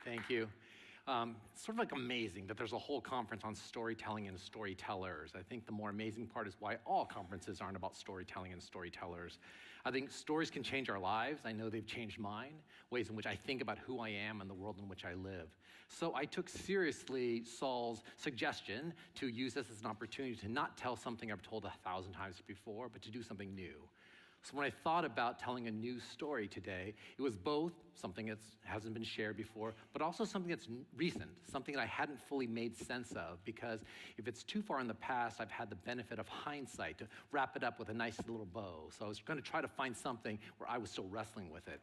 Thank you. It's sort of like amazing that there's a whole conference on storytelling and storytellers. I think the more amazing part is why all conferences aren't about storytelling and storytellers. I think stories can change our lives. I know they've changed mine, ways in which I think about who I am and the world in which I live. So I took seriously Saul's suggestion to use this as an opportunity to not tell something I've told 1,000 times before, but to do something new. So when I thought about telling a new story today, it was both something that hasn't been shared before, but also something that's recent, something that I hadn't fully made sense of, because if it's too far in the past, I've had the benefit of hindsight to wrap it up with a nice little bow. So I was going to try to find something where I was still wrestling with it.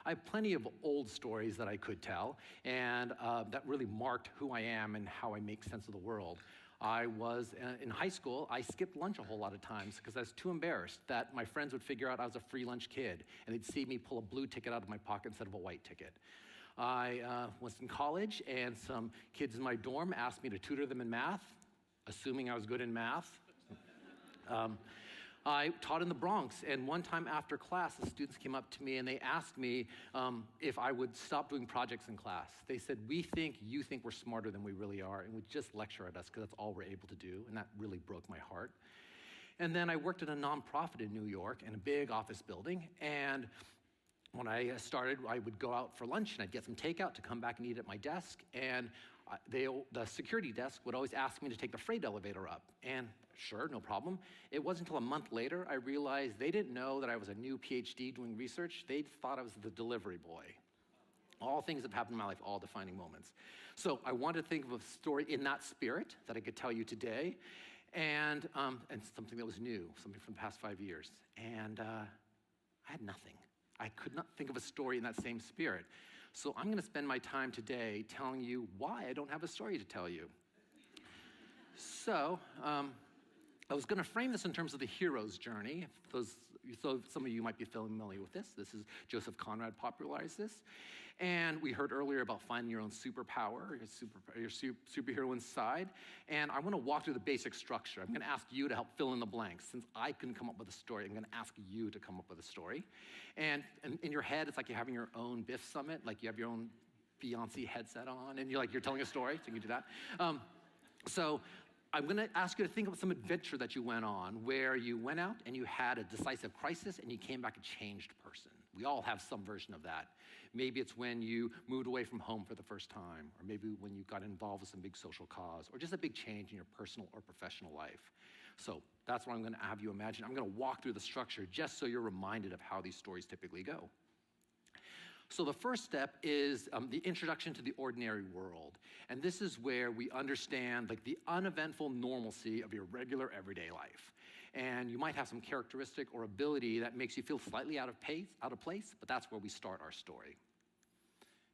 I have plenty of old stories that I could tell, and that really marked who I am and how I make sense of the world. I was, in high school, I skipped lunch a whole lot of times because I was too embarrassed that my friends would figure out I was a free lunch kid, and they'd see me pull a blue ticket out of my pocket instead of a white ticket. I was in college, and some kids in my dorm asked me to tutor them in math, assuming I was good in math. I taught in the Bronx, and one time after class, the students came up to me and they asked me if I would stop doing projects in class. They said, "We think you think we're smarter than we really are, and would just lecture at us because that's all we're able to do," and that really broke my heart. And then I worked at a nonprofit in New York in a big office building, and when I started, I would go out for lunch and I'd get some takeout to come back and eat at my desk, and the security desk would always ask me to take the freight elevator up, and sure, no problem. It wasn't until a month later I realized they didn't know that I was a new PhD doing research. They thought I was the delivery boy. All things that have happened in my life, all defining moments. So I wanted to think of a story in that spirit that I could tell you today, and something that was new, something from the past 5 years. And I had nothing. I could not think of a story in that same spirit. So I'm going to spend my time today telling you why I don't have a story to tell you. So I was going to frame this in terms of the hero's journey. So some of you might be familiar with this. This is Joseph Conrad popularized this. And we heard earlier about finding your own superpower, your superhero inside. And I want to walk through the basic structure. I'm going to ask you to help fill in the blanks. Since I couldn't come up with a story, I'm going to ask you to come up with a story. And in your head, it's like you're having your own BIF summit, like you have your own Beyonce headset on, and you're telling a story, so you can do that. So I'm going to ask you to think of some adventure that you went on where you went out and you had a decisive crisis and you came back a changed person. We all have some version of that. Maybe it's when you moved away from home for the first time, or maybe when you got involved with some big social cause, or just a big change in your personal or professional life. So that's what I'm going to have you imagine. I'm going to walk through the structure just so you're reminded of how these stories typically go. So the first step is the introduction to the ordinary world. And this is where we understand the uneventful normalcy of your regular everyday life. And you might have some characteristic or ability that makes you feel slightly out of place, but that's where we start our story.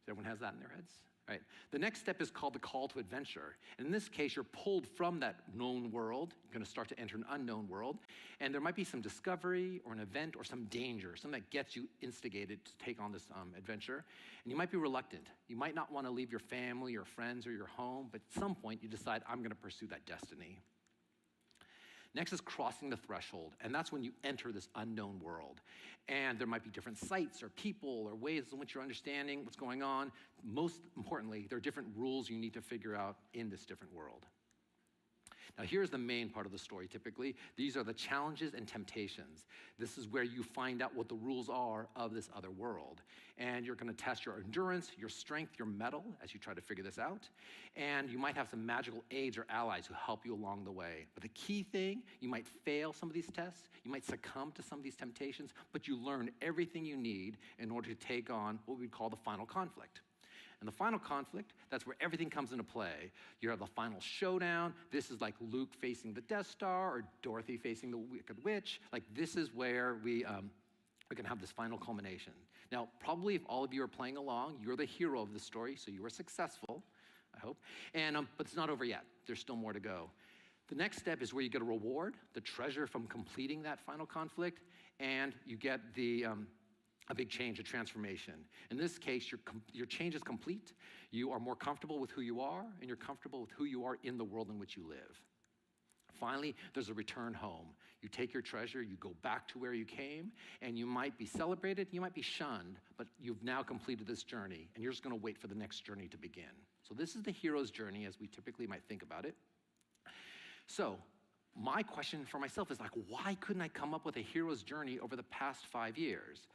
So everyone has that in their heads? Right. The next step is called the call to adventure. And in this case, you're pulled from that known world. You're going to start to enter an unknown world. And there might be some discovery or an event or some danger, something that gets you instigated to take on this adventure. And you might be reluctant. You might not want to leave your family or friends or your home, but at some point you decide, I'm going to pursue that destiny. Next is crossing the threshold, and that's when you enter this unknown world. And there might be different sights or people or ways in which you're understanding what's going on. Most importantly, there are different rules you need to figure out in this different world. Now, here's the main part of the story, typically. These are the challenges and temptations. This is where you find out what the rules are of this other world. And you're going to test your endurance, your strength, your mettle as you try to figure this out. And you might have some magical aides or allies who help you along the way. But the key thing, you might fail some of these tests, you might succumb to some of these temptations, but you learn everything you need in order to take on what we'd call the final conflict. And the final conflict, that's where everything comes into play. You have the final showdown. This is like Luke facing the Death Star or Dorothy facing the Wicked Witch. This is where we're going to have this final culmination. Now, probably if all of you are playing along, you're the hero of the story, so you were successful, I hope. And but it's not over yet. There's still more to go. The next step is where you get a reward, the treasure from completing that final conflict, and you get a big change, a transformation. In this case, your change is complete. You are more comfortable with who you are, and you're comfortable with who you are in the world in which you live. Finally, there's a return home. You take your treasure, you go back to where you came, and you might be celebrated, you might be shunned, but you've now completed this journey, and you're just gonna wait for the next journey to begin. So this is the hero's journey as we typically might think about it. So my question for myself is like, why couldn't I come up with a hero's journey over the past 5 years?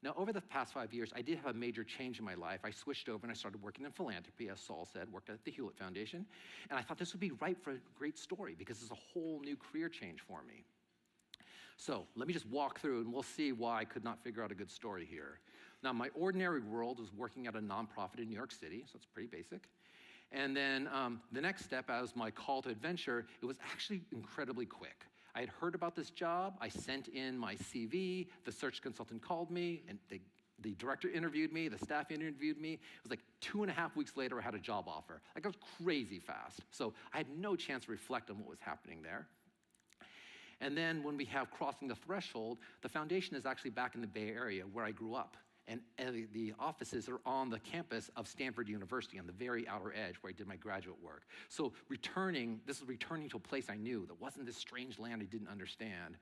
Now, over the past 5 years, I did have a major change in my life. I switched over and I started working in philanthropy, as Saul said, worked at the Hewlett Foundation. And I thought this would be ripe for a great story because it's a whole new career change for me. So let me just walk through and we'll see why I could not figure out a good story here. Now, my ordinary world was working at a nonprofit in New York City, so it's pretty basic. And then the next step as my call to adventure, it was actually incredibly quick. I had heard about this job, I sent in my CV, the search consultant called me, and the director interviewed me, the staff interviewed me. It was like 2.5 weeks later, I had a job offer. Like, it was crazy fast. So I had no chance to reflect on what was happening there. And then when we have crossing the threshold, the foundation is actually back in the Bay Area where I grew up. And the offices are on the campus of Stanford University on the very outer edge where I did my graduate work. So this is returning to a place I knew that wasn't this strange land I didn't understand.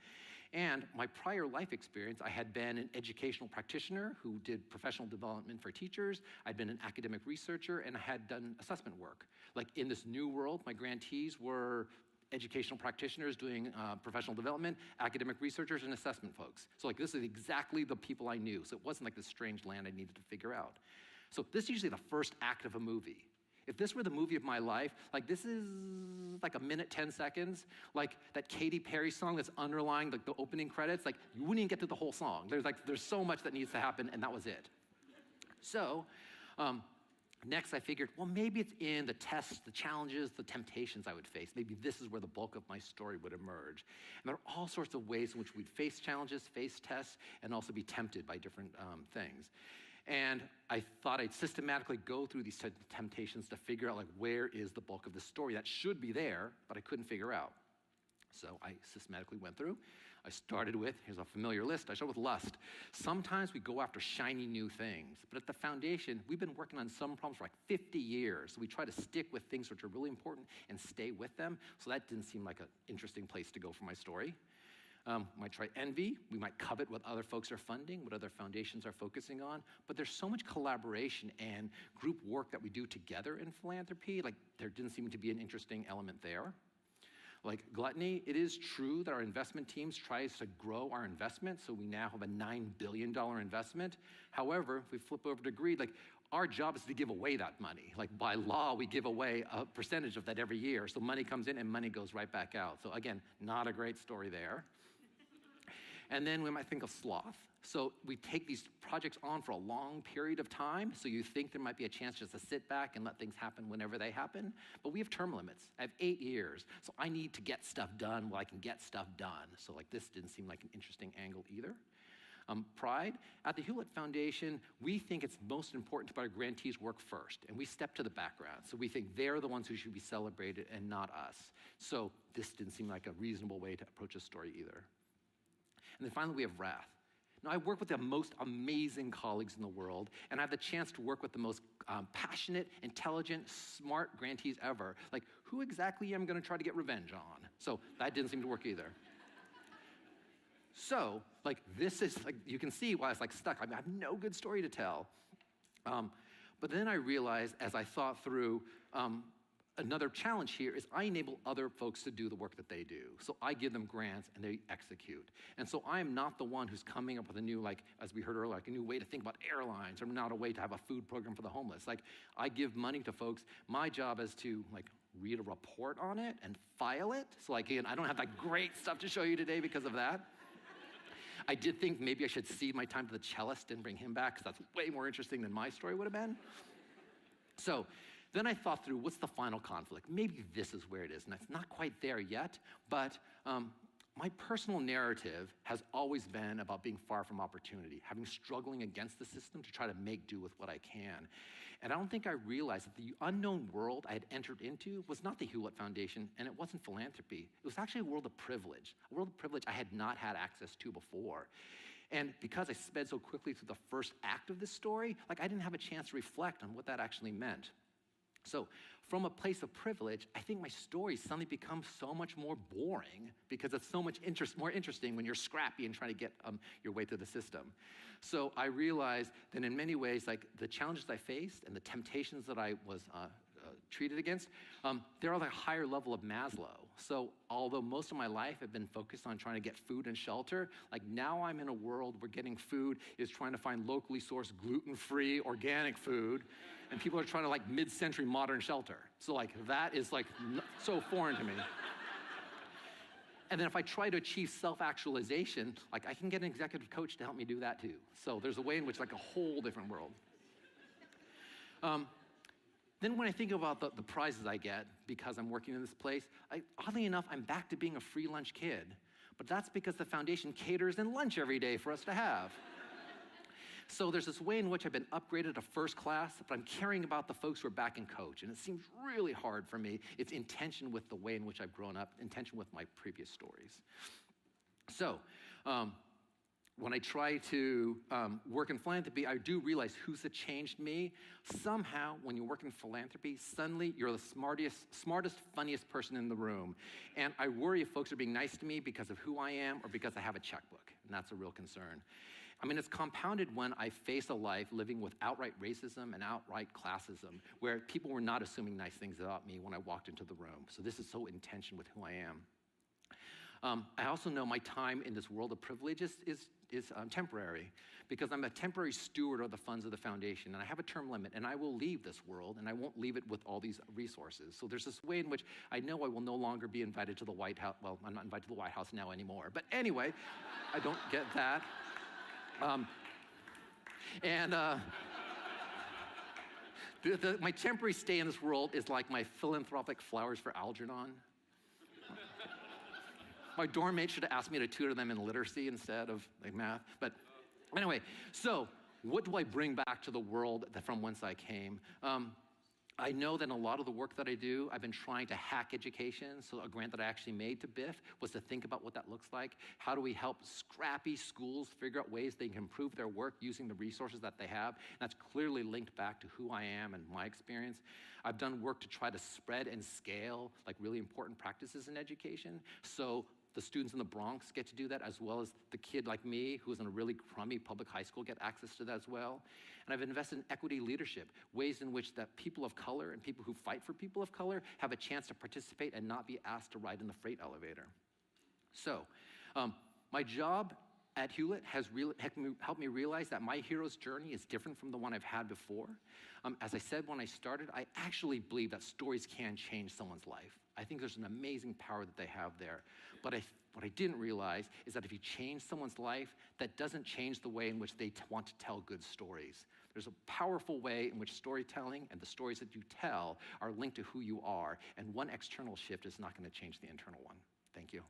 And my prior life experience, I had been an educational practitioner who did professional development for teachers. I'd been an academic researcher, and I had done assessment work. Like in this new world, my grantees were educational practitioners doing professional development, academic researchers, and assessment folks. So like this is exactly the people I knew. So it wasn't like this strange land I needed to figure out. So this is usually the first act of a movie. If this were the movie of my life, like this is like 1 minute, 10 seconds, like that Katy Perry song that's underlying like the opening credits, like you wouldn't even get to the whole song. There's so much that needs to happen, and that was it. So, next, I figured, well, maybe it's in the tests, the challenges, the temptations I would face. Maybe this is where the bulk of my story would emerge. And there are all sorts of ways in which we'd face challenges, face tests, and also be tempted by different things. And I thought I'd systematically go through these temptations to figure out, like, where is the bulk of the story that should be there, but I couldn't figure out. So I systematically went through. I started with, here's a familiar list, I started with lust. Sometimes we go after shiny new things, but at the foundation, we've been working on some problems for like 50 years. So we try to stick with things which are really important and stay with them. So that didn't seem like an interesting place to go for my story. Might try envy. We might covet what other folks are funding, what other foundations are focusing on. But there's so much collaboration and group work that we do together in philanthropy. Like there didn't seem to be an interesting element there. Like gluttony, it is true that our investment teams tries to grow our investment, so we now have a $9 billion investment. However, if we flip over to greed, like our job is to give away that money. Like by law, we give away a percentage of that every year. So money comes in and money goes right back out. So again, not a great story there. And then we might think of sloth. So we take these projects on for a long period of time, so you think there might be a chance just to sit back and let things happen whenever they happen. But we have term limits. I have 8 years, so I need to get stuff done while I can get stuff done. So like this didn't seem like an interesting angle either. Pride. At the Hewlett Foundation, we think it's most important to put our grantees work first, and we step to the background. So we think they're the ones who should be celebrated and not us. So this didn't seem like a reasonable way to approach a story either. And then finally, we have wrath. Now, I work with the most amazing colleagues in the world, and I have the chance to work with the most passionate, intelligent, smart grantees ever. Like, who exactly am I going to try to get revenge on? So that didn't seem to work either. So, like, this is, like, you can see why I was, like, stuck. I mean, I have no good story to tell. But then I realized, as I thought through, another challenge here is I enable other folks to do the work that they do. So I give them grants and they execute. And so I am not the one who's coming up with a new, like, as we heard earlier, like a new way to think about airlines, or not a way to have a food program for the homeless. Like, I give money to folks. My job is to, like, read a report on it and file it. So, like, again, I don't have that great stuff to show you today because of that. I did think maybe I should cede my time to the cellist and bring him back, because that's way more interesting than my story would have been. So then I thought through, what's the final conflict? Maybe this is where it is, and it's not quite there yet, but my personal narrative has always been about being far from opportunity, struggling against the system to try to make do with what I can. And I don't think I realized that the unknown world I had entered into was not the Hewlett Foundation, and it wasn't philanthropy. It was actually a world of privilege I had not had access to before. And because I sped so quickly through the first act of this story, like, I didn't have a chance to reflect on what that actually meant. So from a place of privilege, I think my stories suddenly become so much more boring because it's so much more interesting when you're scrappy and trying to get your way through the system. So I realized that in many ways, like the challenges I faced and the temptations that I was treated against, they're on a higher level of Maslow. So although most of my life I've been focused on trying to get food and shelter, like now I'm in a world where getting food is trying to find locally sourced, gluten-free, organic food, and people are trying to like mid-century modern shelter. So like that is like so foreign to me. And then if I try to achieve self-actualization, like I can get an executive coach to help me do that too. So there's a way in which like a whole different world. Then when I think about the prizes I get because I'm working in this place, oddly enough, I'm back to being a free lunch kid. But that's because the foundation caters in lunch every day for us to have. So there's this way in which I've been upgraded to first class, but I'm caring about the folks who are back in coach. And it seems really hard for me. It's in tension with the way in which I've grown up, in tension with my previous stories. So when I try to work in philanthropy, I do realize who's changed me. Somehow, when you work in philanthropy, suddenly you're the smartest, funniest person in the room. And I worry if folks are being nice to me because of who I am or because I have a checkbook. And that's a real concern. I mean, it's compounded when I face a life living with outright racism and outright classism, where people were not assuming nice things about me when I walked into the room. So this is so in tension with who I am. I also know my time in this world of privilege is temporary, because I'm a temporary steward of the funds of the foundation, and I have a term limit, and I will leave this world, and I won't leave it with all these resources. So there's this way in which I know I will no longer be invited to the White House. Well, I'm not invited to the White House now anymore, but anyway, I don't get that. My temporary stay in this world is like my philanthropic flowers for Algernon. My dorm mate should have asked me to tutor them in literacy instead of like math. But anyway, so what do I bring back to the world from whence I came? I know that in a lot of the work that I do, I've been trying to hack education. So a grant that I actually made to BIF was to think about what that looks like. How do we help scrappy schools figure out ways they can improve their work using the resources that they have? And that's clearly linked back to who I am and my experience. I've done work to try to spread and scale like really important practices in education. So the students in the Bronx get to do that, as well as the kid like me who's in a really crummy public high school get access to that as well. And I've invested in equity leadership, ways in which that people of color and people who fight for people of color have a chance to participate and not be asked to ride in the freight elevator. So my job at Hewlett has helped me realize that my hero's journey is different from the one I've had before. As I said when I started, I actually believe that stories can change someone's life. I think there's an amazing power that they have there. But what I didn't realize is that if you change someone's life, that doesn't change the way in which they want to tell good stories. There's a powerful way in which storytelling and the stories that you tell are linked to who you are, and one external shift is not going to change the internal one. Thank you.